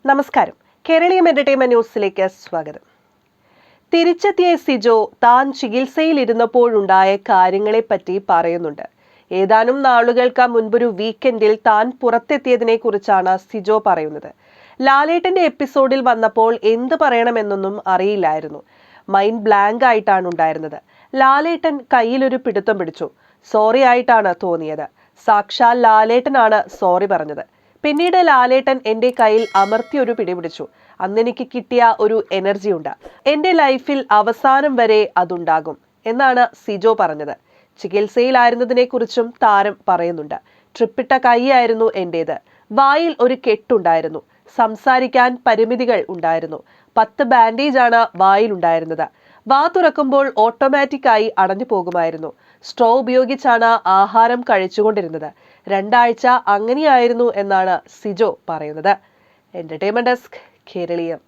നമസ്കാരം. കേരളീയം എന്റർടൈൻമെന്റ് ന്യൂസിലേക്ക് സ്വാഗതം. തിരിച്ചെത്തിയ സിജോ താൻ ചികിത്സയിലിരുന്നപ്പോഴുണ്ടായ കാര്യങ്ങളെപ്പറ്റി പറയുന്നുണ്ട്. ഏതാനും നാളുകൾക്ക് മുൻപൊരു വീക്കെൻഡിൽ താൻ പുറത്തെത്തിയതിനെ കുറിച്ചാണ് സിജോ പറയുന്നത്. ലാലേട്ടന്റെ എപ്പിസോഡിൽ വന്നപ്പോൾ എന്ത് പറയണമെന്നൊന്നും അറിയില്ലായിരുന്നു. മൈൻഡ് ബ്ലാങ്ക് ആയിട്ടാണ് ഉണ്ടായിരുന്നത്. ലാലേട്ടൻ കയ്യിലൊരു പിടുത്തം പിടിച്ചു. സോറി ആയിട്ടാണ് തോന്നിയത്. സാക്ഷാൽ ലാലേട്ടനാണ് സോറി പറഞ്ഞത്. പിന്നീട് ലാലേട്ടൻ എൻ്റെ കയ്യിൽ അമർത്തിയൊരു പിടിപിടിച്ചു. അന്നെനിക്ക് കിട്ടിയ ഒരു എനർജി ഉണ്ട്. എൻ്റെ ലൈഫിൽ അവസാനം വരെ അതുണ്ടാകും എന്നാണ് സിജോ പറഞ്ഞത്. ചികിത്സയിലായിരുന്നതിനെ കുറിച്ചും താരം പറയുന്നുണ്ട്. ട്രിപ്പിട്ട കൈയായിരുന്നു എൻ്റേത്. വായിൽ ഒരു കെട്ടുണ്ടായിരുന്നു. സംസാരിക്കാൻ പരിമിതികൾ ഉണ്ടായിരുന്നു. 10 ബാൻഡേജാണ് വായിലുണ്ടായിരുന്നത്. വാ തുറക്കുമ്പോൾ ഓട്ടോമാറ്റിക്കായി അടഞ്ഞു പോകുമായിരുന്നു. സ്ട്രോ ഉപയോഗിച്ചാണ് ആഹാരം കഴിച്ചുകൊണ്ടിരുന്നത്. 2 ആഴ്ച അങ്ങനെയായിരുന്നു എന്നാണ് സിജോ പറയുന്നത്. Entertainment desk, Keraleeyam.